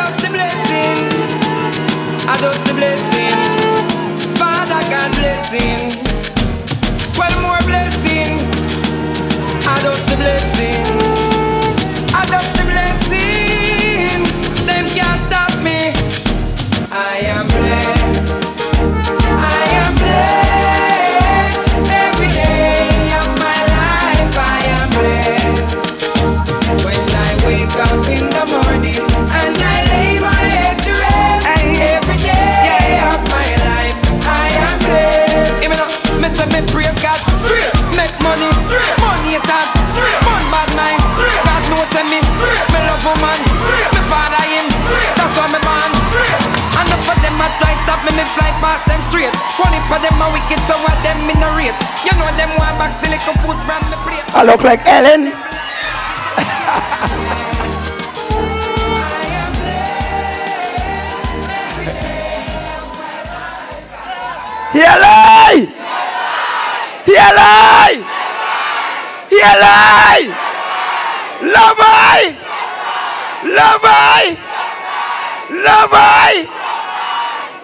just the blessing. I just the blessing. Father God blessing. Well, more blessing. I just the blessing. I just the blessing. Them can't stop me. I am blessed. I am blessed. Every day of my life I am blessed. When I wake up in the morning and I lay my head to rest. Every day of my life I am blessed. Even though me say me praise God straight, make money straight, money attached straight, man bad mind straight. God knows me straight, me love woman straight, me father in straight, that's why me born straight. And the for them a try stop me, me fly past them straight. Funny for them a wicked, so what them in a rate. You know them want back still little food from me plate. I look like Ellen. Healai! Healai! Healai! Love I! Love I! Love I!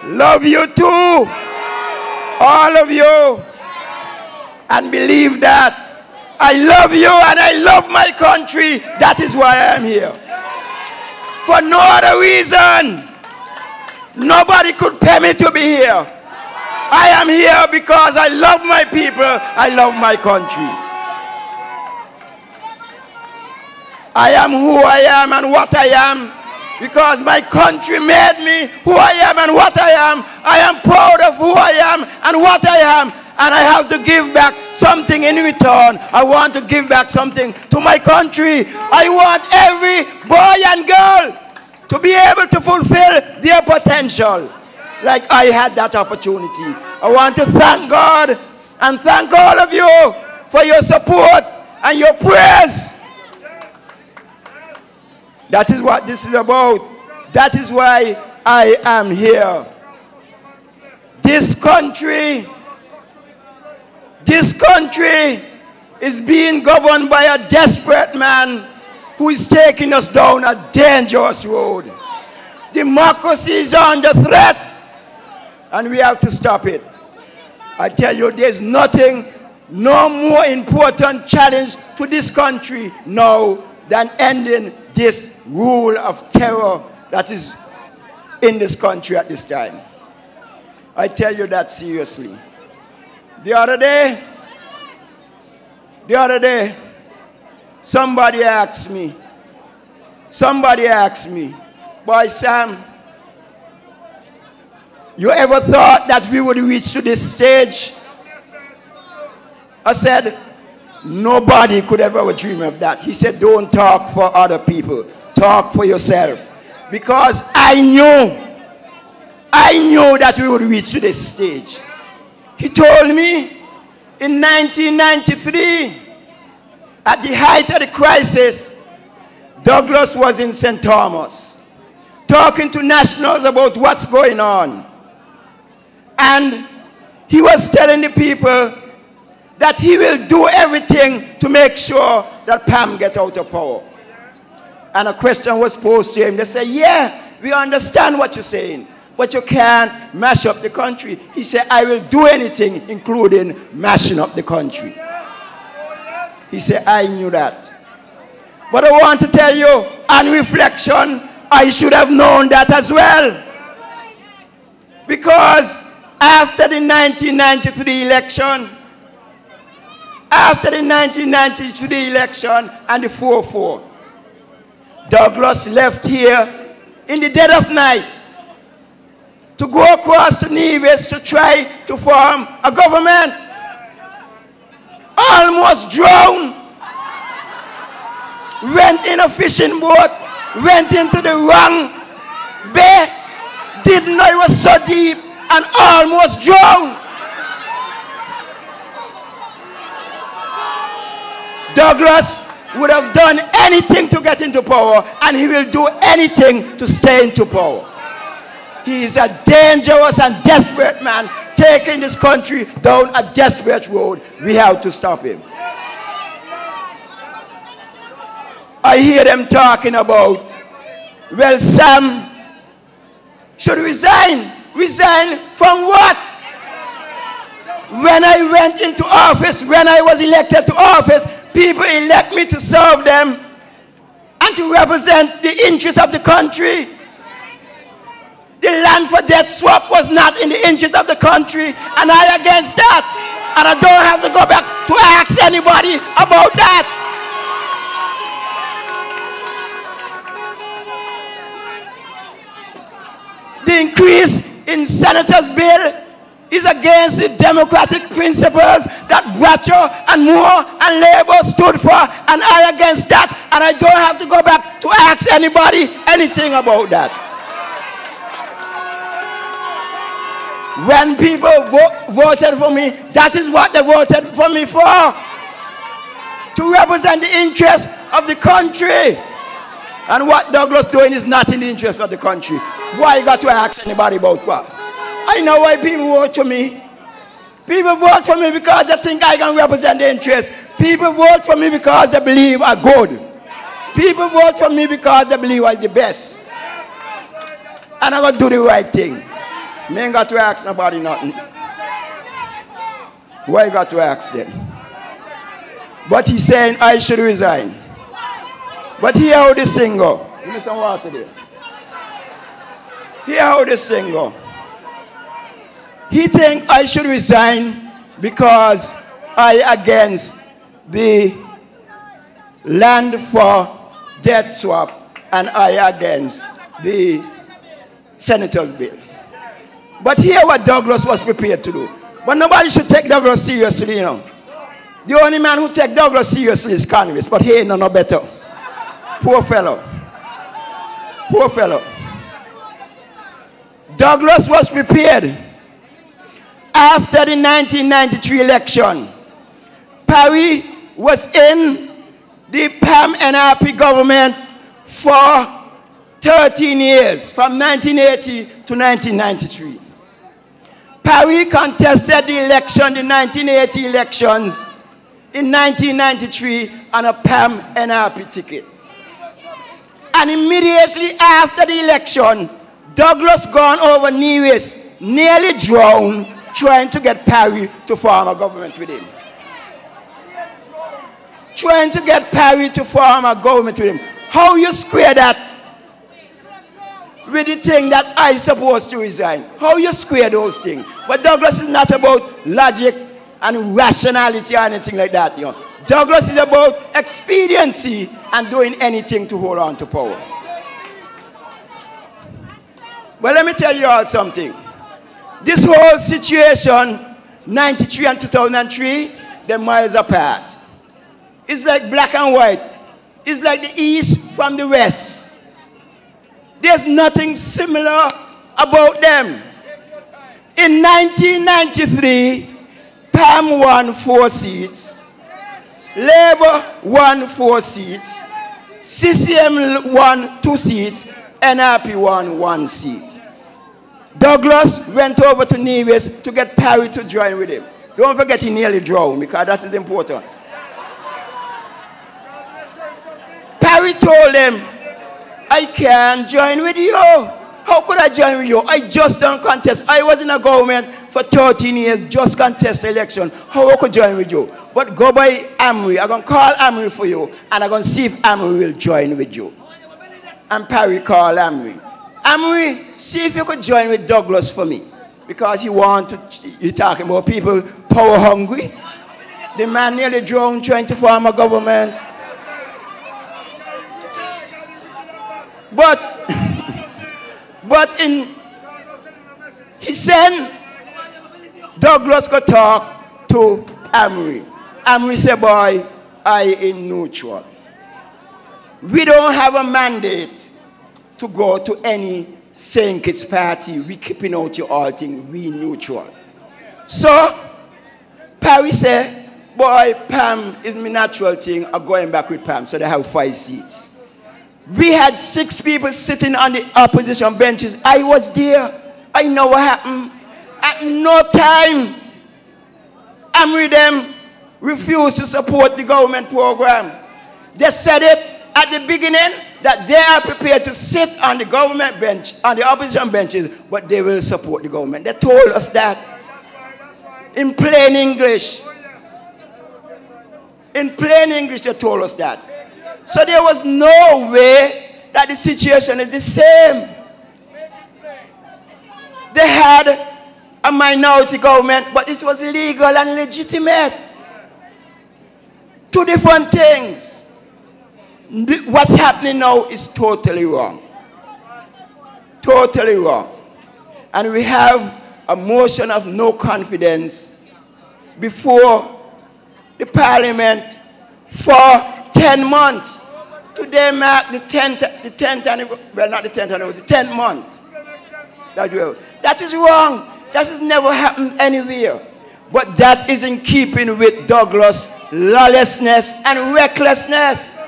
Love you too! All of you! And believe that I love you and I love my country. That is why I am here. For no other reason. Nobody could pay me to be here. I am here because I love my people, I love my country. I am who I am and what I am because my country made me who I am and what I am. I am proud of who I am and what I am, and I have to give back something in return. I want to give back something to my country. I want every boy and girl to be able to fulfill their potential. Like I had that opportunity. I want to thank God and thank all of you for your support and your prayers. That is what this is about. That is why I am here. This country is being governed by a desperate man who is taking us down a dangerous road. Democracy is under threat, and we have to stop it. I tell you, there's nothing, no more important challenge to this country now than ending this rule of terror that is in this country at this time. I tell you that seriously. The other day, somebody asked me, boy Sam, you ever thought that we would reach to this stage? I said, nobody could ever dream of that. He said, don't talk for other people. Talk for yourself. Because I knew that we would reach to this stage. He told me in 1993, at the height of the crisis, Douglas was in St. Thomas, talking to nationals about what's going on. And he was telling the people that he will do everything to make sure that Pam gets out of power. And a question was posed to him. They said, yeah, we understand what you're saying, but you can't mash up the country. He said, I will do anything, including mashing up the country. He said, I knew that. But I want to tell you, on reflection, I should have known that as well. Because after the 1993 election, and the 4-4, Douglas left here in the dead of night to go across to Nevis to try to form a government. Almost drowned. Went in a fishing boat, went into the wrong bay, didn't know it was so deep, and almost drowned. Douglas would have done anything to get into power, and he will do anything to stay into power. He is a dangerous and desperate man taking this country down a desperate road. We have to stop him. I hear them talking about, well, Sam, should resign. Resign from what? When I went into office, when I was elected to office, people elect me to serve them and to represent the interests of the country. The land for debt swap was not in the interest of the country, and I against that. And I don't have to go back to ask anybody about that. The increase in Senator's bill is against the democratic principles that Bradshaw and Moore and Labour stood for, and I against that, and I don't have to go back to ask anybody anything about that. When people voted for me, that is what they voted for me for. To represent the interests of the country. And what Douglas doing is not in the interest of the country. Why you got to ask anybody about what? I know why people vote for me. People vote for me because they think I can represent the interests. People vote for me because they believe I'm good. People vote for me because they believe I'm the best. And I'm going to do the right thing. Me ain't got to ask nobody nothing. Why you got to ask them? But he's saying I should resign. But hear how this thing go. Give me some water there. Hear how this thing go. He think I should resign because I against the land for debt swap and I against the Senator's bill. But here what Douglas was prepared to do. But nobody should take Douglas seriously, you know. The only man who take Douglas seriously is Congress, but he ain't no better. Poor fellow. Poor fellow. Douglas was prepared. After the 1993 election, Parry was in the PAM NRP government for 13 years, from 1980 to 1993. Parry contested the election, the 1980 elections, in 1993 on a PAM NRP ticket. And immediately after the election, Douglas gone over Nevis, nearly drowned, trying to get Parry to form a government with him. Trying to get Parry to form a government with him. How you square that with the thing that I supposed to resign? How you square those things? But Douglas is not about logic and rationality or anything like that. You know. Douglas is about expediency and doing anything to hold on to power. But let me tell you all something. This whole situation, 93 and 2003, they're miles apart. It's like black and white. It's like the East from the West. There's nothing similar about them. In 1993, PAM won 4 seats. Labour won 4 seats. CCM won 2 seats. NRP won 1 seat. Douglas went over to Nevis to get Parry to join with him. Don't forget he nearly drowned because that is important. Parry told him, I can't join with you. How could I join with you? I just don't contest. I was in a government for 13 years, just contest the election. How I could join with you? But go by Amory. I'm going to call Amory for you, and I'm going to see if Amory will join with you. And Parry called Amory. Amory, see if you could join with Douglas for me. Because you're talking about people power hungry. The man nearly drowned trying to form a government. But he sent Douglas go talk to Amory. Amory said, boy, I in neutral. We don't have a mandate to go to any St. Kitts party. We keeping out your all thing. We neutral. So Parry said, boy, PAM is my natural thing. I'm going back with PAM. So they have 5 seats. We had 6 people sitting on the opposition benches. I was there. I know what happened. At no time, Amory them refused to support the government program. They said it at the beginning. that they are prepared to sit on the government bench, on the opposition benches, but they will support the government. They told us that in plain English. In plain English, they told us that. So there was no way that the situation is the same. They had a minority government, but it was legal and legitimate. Two different things. What's happening now is totally wrong. Totally wrong. And we have a motion of no confidence before the Parliament for 10 months. Today mark the 10th anniversary, well, not the 10th anniversary, the 10th month. That is wrong. That has never happened anywhere. But that is in keeping with Douglas' lawlessness and recklessness.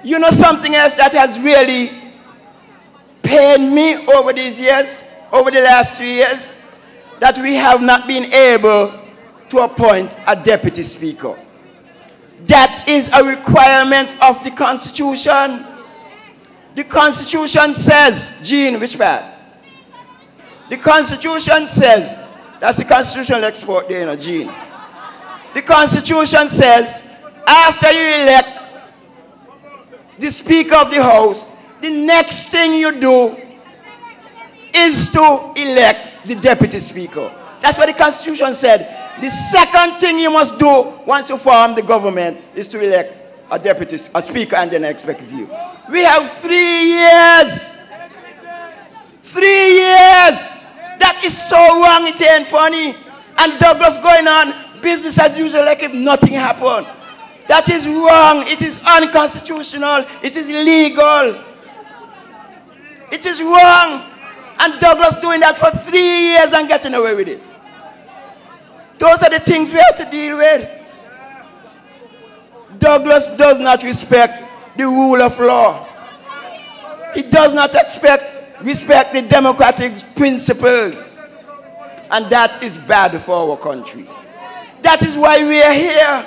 You know something else that has really pained me over these years, over the last 3 years? That we have not been able to appoint a deputy speaker. That is a requirement of the Constitution. The Constitution says, Gene, which part? The Constitution says, that's the constitutional export there, you know, Gene. The Constitution says, after you elect the Speaker of the House, the next thing you do is to elect the Deputy Speaker. That's what the Constitution said. The second thing you must do once you form the government is to elect a Speaker and then an executive. We have 3 years. 3 years. That is so wrong, it ain't funny. And Douglas going on business as usual like if nothing happened. That is wrong. It is unconstitutional. It is illegal. It is wrong. And Douglas doing that for 3 years and getting away with it. Those are the things we have to deal with. Douglas does not respect the rule of law. He does not respect the democratic principles. And that is bad for our country. That is why we are here.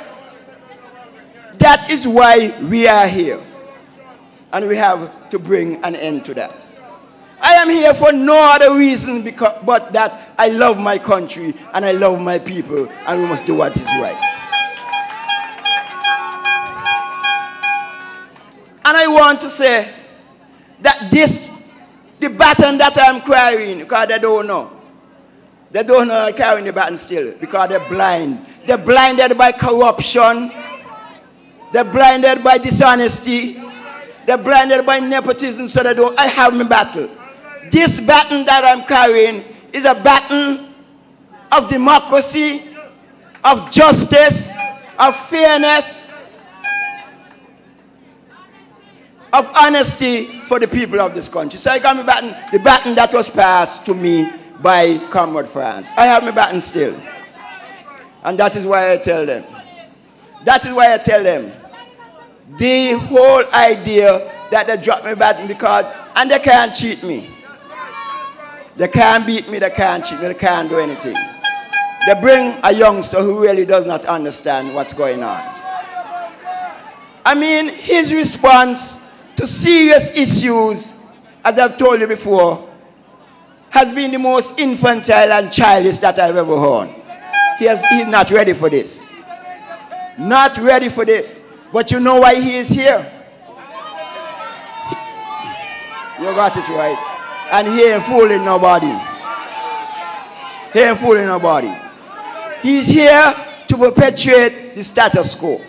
That is why we are here. And we have to bring an end to that. I am here for no other reason but that I love my country and I love my people, and we must do what is right. And I want to say that the baton that I'm carrying, because they don't know. They don't know I'm carrying the baton still because they're blind. They're blinded by corruption. They're blinded by dishonesty. They're blinded by nepotism, so they don't. I have my battle. This baton that I'm carrying is a baton of democracy, of justice, of fairness, of honesty for the people of this country. So I got my baton, the baton that was passed to me by Comrade France. I have my baton still. And that is why I tell them. That is why I tell them. The whole idea that they drop my baton because, and they can't cheat me. They can't beat me, they can't cheat me, they can't do anything. They bring a youngster who really does not understand what's going on. I mean, his response to serious issues, as I've told you before, has been the most infantile and childish that I've ever heard. He's not ready for this. Not ready for this. But you know why he is here? You got it right. And he ain't fooling nobody. He ain't fooling nobody. He's here to perpetuate the status quo.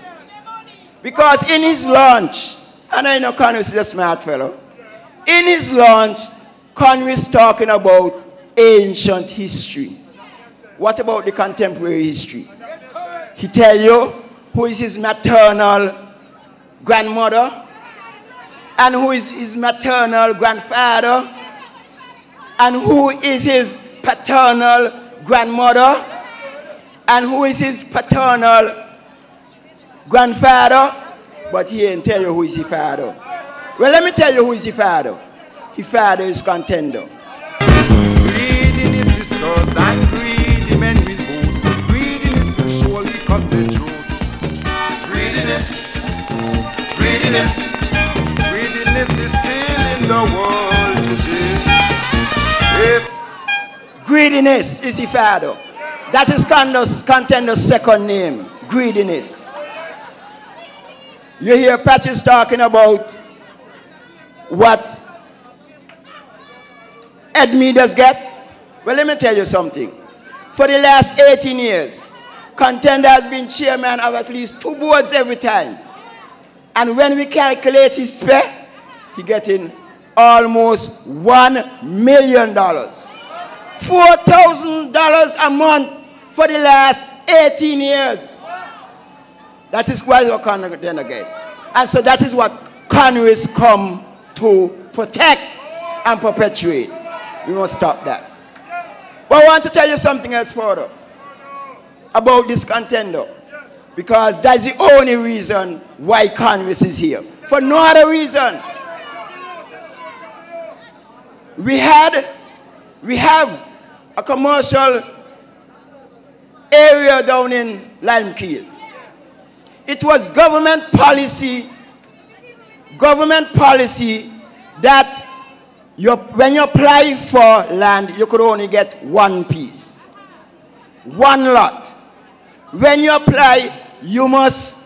Because in his launch, and I know Condor is a smart fellow, in his launch, Condor is talking about ancient history. What about the contemporary history? He tell you who is his maternal grandmother, and who is his maternal grandfather, and who is his paternal grandmother, and who is his paternal grandfather, but he ain't tell you who is his father. Well, let me tell you who is his father. His father is Contender. Greediness discuss and greedy men will boast. Greediness will surely cut the throats. Greediness, greediness, Greediness is his father. That is Contender's second name. Greediness. You hear Patches talking about what Ed Meaders get? Well, let me tell you something. For the last 18 years, Contender has been chairman of at least 2 boards every time. And when we calculate his pay, he getting almost $1 million. $4,000 a month for the last 18 years. That is quite what Contender get. And so that is what Congress come to protect and perpetuate. We must stop that. But I want to tell you something else further about this Contender, because that's the only reason why Congress is here. For no other reason. We have a commercial area down in Limekeel. It was government policy that when you apply for land, you could only get 1 piece, 1 lot. When you apply, you must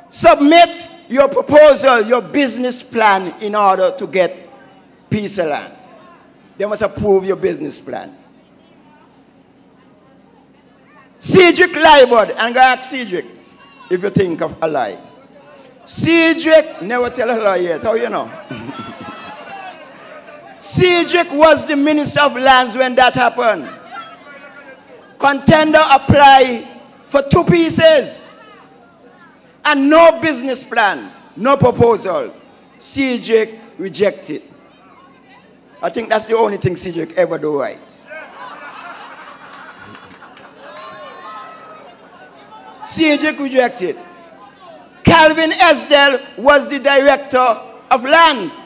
submit your proposal, your business plan in order to get piece of land. They must approve your business plan. Cedric Liebert, and go ask Cedric if you think of a lie. Cedric never tell a lie yet. How you know? Cedric was the Minister of Lands when that happened. Contender applied for 2 pieces and no business plan, no proposal. Cedric rejected. I think that's the only thing Cedric ever do right. Cedric rejected. Calvin Esdell was the Director of Lands.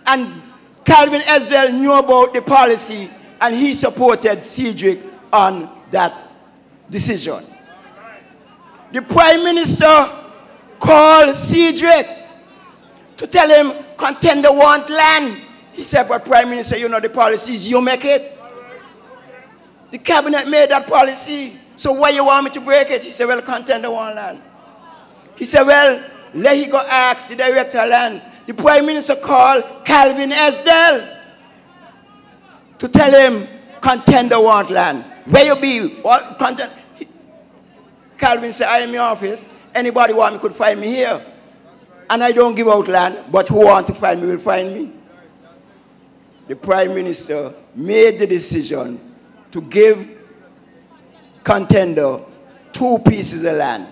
And Calvin Esdell knew about the policy and he supported Cedric on that decision. The Prime Minister called Cedric to tell him Contender want land. He said, but Prime Minister, you know the policy is you make it. The cabinet made that policy. So why you want me to break it? He said, well, Contender want land. He said, well, let he go ask the Director of Lands. The Prime Minister called Calvin Esdell to tell him Contender want land. Where you be? What Contender? Calvin said, I am in your office. Anybody want me could find me here. And I don't give out land, but who want to find me will find me. The Prime Minister made the decision to give Contender 2 pieces of land.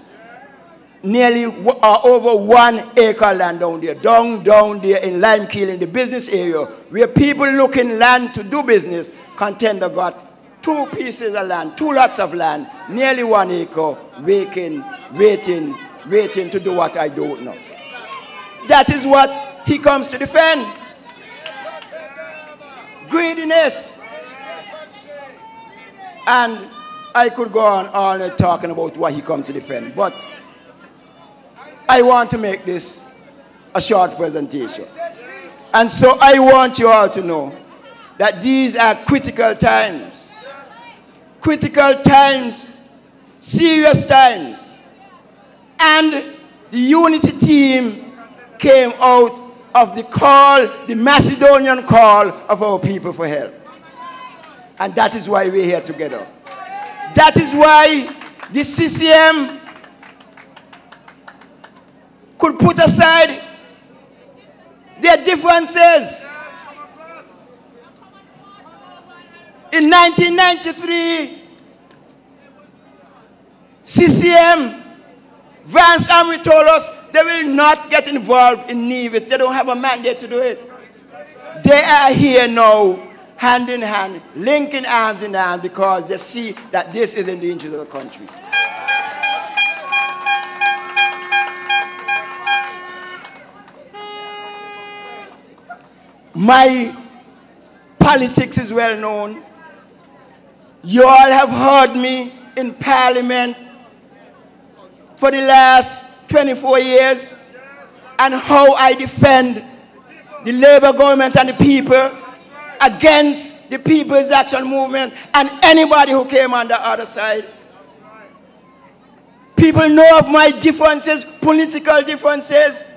Nearly over 1 acre land down there. Down there in Limekeel in the business area where people looking land to do business. Contender got 2 pieces of land, 2 lots of land, nearly 1 acre, waiting to do what I don't know. That is what he comes to defend. Greediness. And I could go on all night talking about what he comes to defend, but I want to make this a short presentation. And so I want you all to know that these are critical times. Critical times, serious times. And the unity team came out of the call, the Macedonian call of our people for help. And that is why we're here together. That is why the CCM could put aside their differences. In 1993, CCM, Vance Armory told us they will not get involved in NEVIT. They don't have a mandate to do it. They are here now, hand in hand, linking arms in arms, because they see that this is in the interest of the country. My politics is well known. You all have heard me in Parliament for the last 24 years and how I defend the Labour government and the people against the People's Action Movement and anybody who came on the other side. People know of my differences, political differences,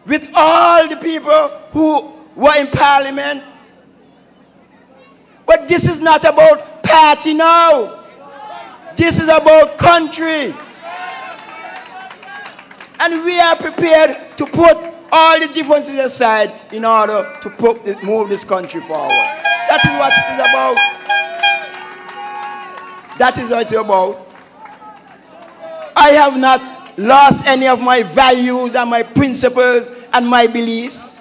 with all the people who were in Parliament. But this is not about party now. This is about country. And we are prepared to put all the differences aside in order to move this country forward. That is what it is about. That is what it is about. I have not lost any of my values and my principles and my beliefs.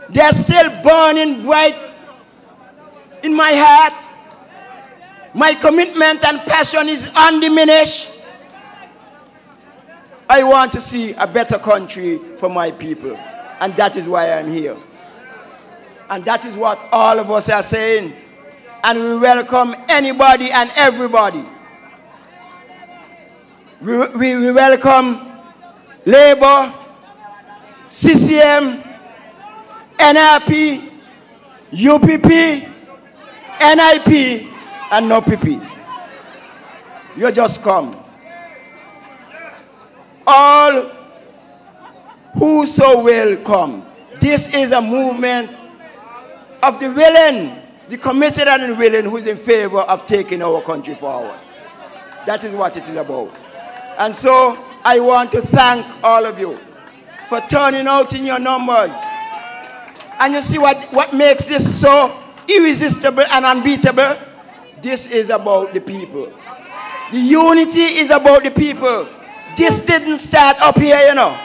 They are still burning bright in my heart. My commitment and passion is undiminished. I want to see a better country for my people. And that is why I'm here. And that is what all of us are saying. And we welcome anybody and everybody. We welcome Labour, CCM, NRP, UPP, NIP, and no PP. You just come. All whoso will come. This is a movement of the willing, the committed and the willing, who is in favor of taking our country forward. That is what it is about. And so I want to thank all of you for turning out in your numbers. And you see what makes this so irresistible and unbeatable? This is about the people. The unity is about the people. This didn't start up here, you know.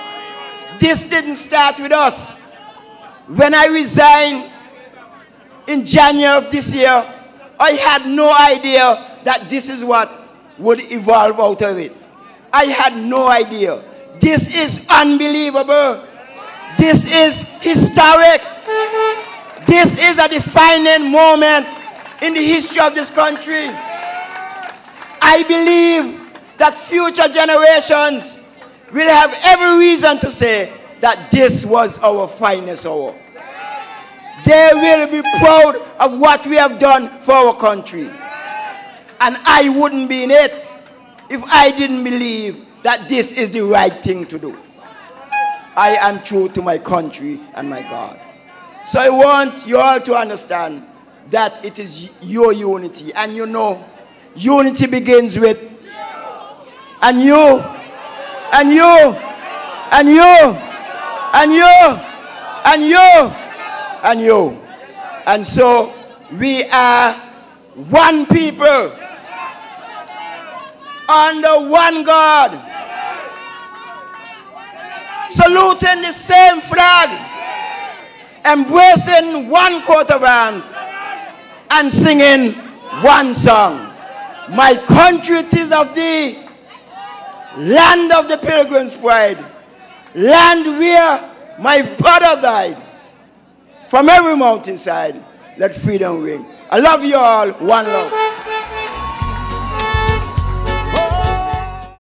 This didn't start with us. When I resigned in January of this year, I had no idea that this is what would evolve out of it. I had no idea. This is unbelievable. This is historic. This is a defining moment in the history of this country. I believe that future generations will have every reason to say that this was our finest hour. They will be proud of what we have done for our country. And I wouldn't be in it if I didn't believe that this is the right thing to do. I am true to my country and my God. So I want you all to understand that it is your unity. And you know, unity begins with and you, and you, and you, and you, and you, and you. And so we are one people under one God, saluting the same flag, embracing one coat of arms, and singing one song. My country, it is of thee, land of the pilgrim's pride, land where my father died. From every mountainside, let freedom ring. I love you all. One love.